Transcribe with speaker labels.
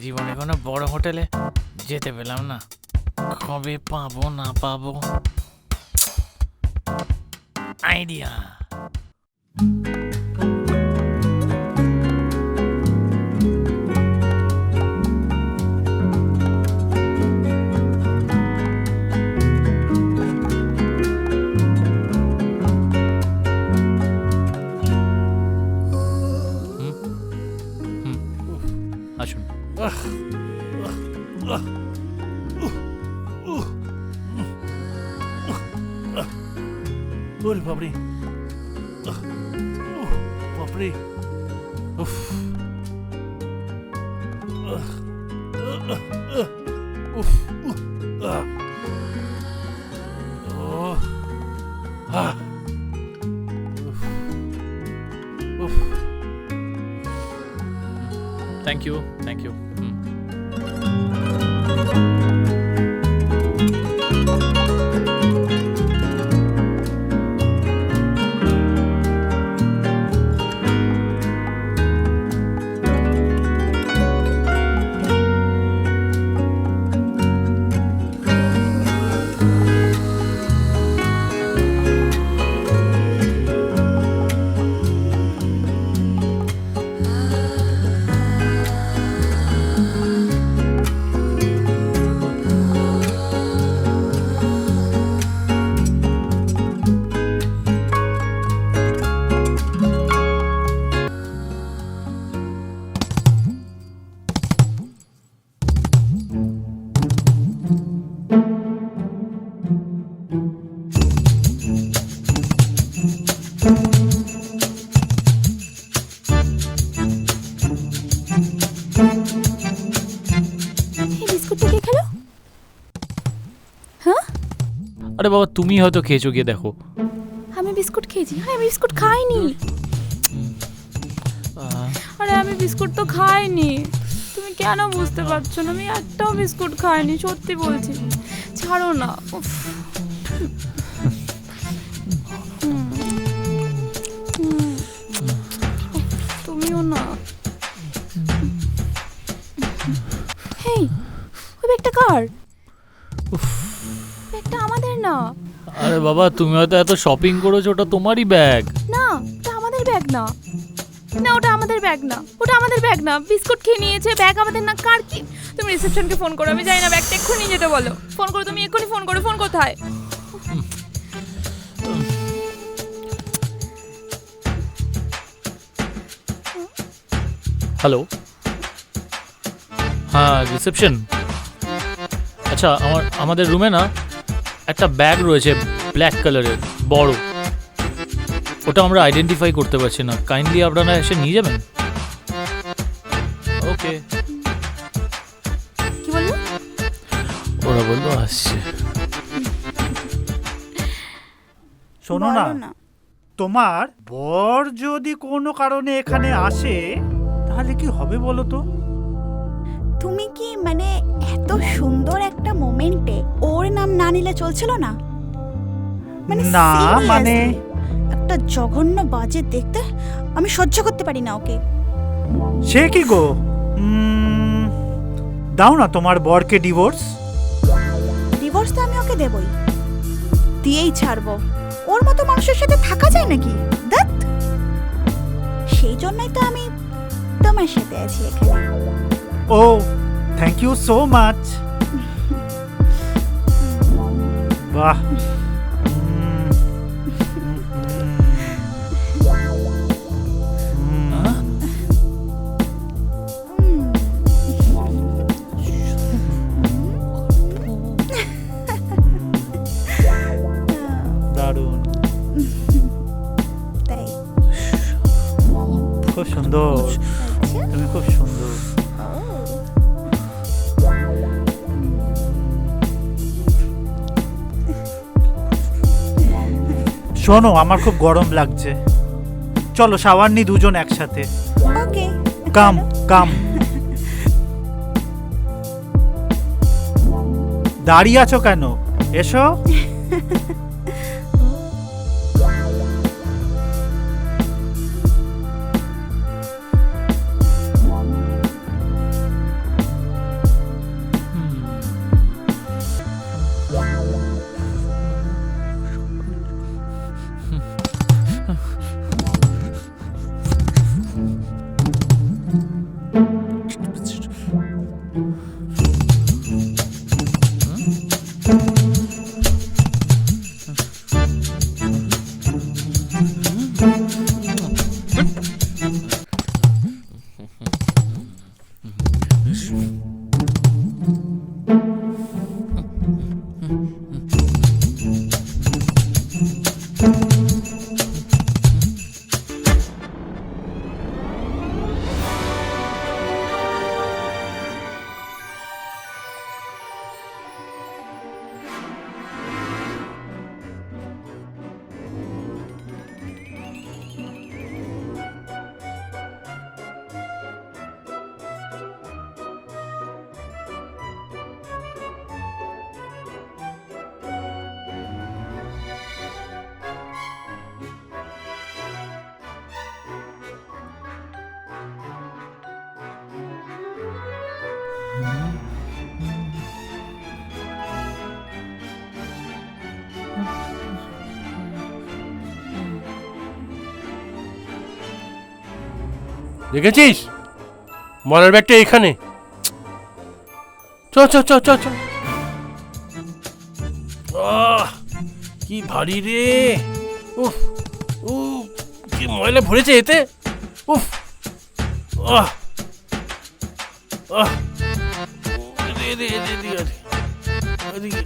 Speaker 1: জীবনে কোনো বড় হোটেলে যেতে পেলাম না, কবে পাবো না পাবো। আইডিয়া। আসুন।
Speaker 2: ওরে বাপরে, বাপরে, উফ, উফ,
Speaker 1: থ্যাংক ইউ, থ্যাংক ইউ। আরে বাবা, তুমি হয়তো খেয়েছো, গিয়ে দেখো।
Speaker 3: আমি বিস্কুট খেয়েছি? আরে আমি বিস্কুট খাইনি। আরে আমি বিস্কুট তো খাইনি। তুমি কেন বুঝতে পারছো না? আমি একটাও বিস্কুট খাইনি, সত্যি বলছি। ছাড়ো না। উফ। তুমিও না। হেই, ওই ব্যাগটা কার? ব্যাগটা আমাদের না।
Speaker 1: আরে বাবা, তুমি হয়তো এত শপিং করেছো, ওটা তোমারই ব্যাগ।
Speaker 3: না, ওটা আমাদের ব্যাগ না। না, ওটা আমাদের ব্যাগ না। ওটা আমাদের ব্যাগ না। বিস্কুট খেয়ে নিয়েছে, ব্যাগ আমাদের না। কার কি? তুমি রিসেপশনকে ফোন করো, আমি জানি না, ব্যাগটা এক্ষুনি নিয়ে যেতে বলো। ফোন করো, তুমি এক্ষুনি ফোন করো। ফোন কোথায়?
Speaker 1: হ্যালো, হ্যাঁ রিসেপশন। আচ্ছা, আমাদের রুমে না একটা ব্যাগ রয়েছে ব্ল্যাক কালারের, বড়। ওটা আমরা আইডেন্টিফাই করতে পারছি না, কাইন্ডলি আপনারা এসে নিয়ে যাবেন। ওকে।
Speaker 3: কি বললো?
Speaker 1: ওরা বললো আসছে।
Speaker 2: শোনো না, তোমার বর যদি কোনো কারণে এখানে আসে তাহলে কি হবে বলো তো?
Speaker 4: তুমি কি মানে এত সুন্দর একটা মোমেন্টে ওর নাম না নিলে চলছিল না?
Speaker 2: না
Speaker 4: seriously,
Speaker 2: মানে
Speaker 4: একটা জঘন্য বাজে দেখতে আমি সহ্য করতে পারি না ওকে।
Speaker 2: সে কি গো, দাও না তোমার বরকে ডিভোর্স।
Speaker 4: ডিভোর্স তো আমি ওকে দেবই, দিয়েই ছাড়বো। ওর মতো মানুষের সাথে থাকা যায় নাকি? দেখ, সেই জন্যই তো আমি তোমার সাথে আছি এখানে।
Speaker 2: ও, থ্যাংক ইউ সো মাচ। বাহ, দারুণ,
Speaker 4: তাই
Speaker 2: খুব সুন্দর, তুমি খুব সুন্দর। শোনো, আমার খুব গরম লাগছে, চলো শাওয়ার নি দুজন একসাথে।
Speaker 4: ওকে,
Speaker 2: কাম কাম। দাঁড়িয়ে আছো কেন? এসো।
Speaker 5: দেখেছিস মরার ব্যাগটা এখানে। চ চ চ চ চ। কি ভারী রে, উফ উফ, কি ময়লা ভরেছে এতে, উফ আহ আহ, এদিকে, এদিকে, এদিকে, এদিকে।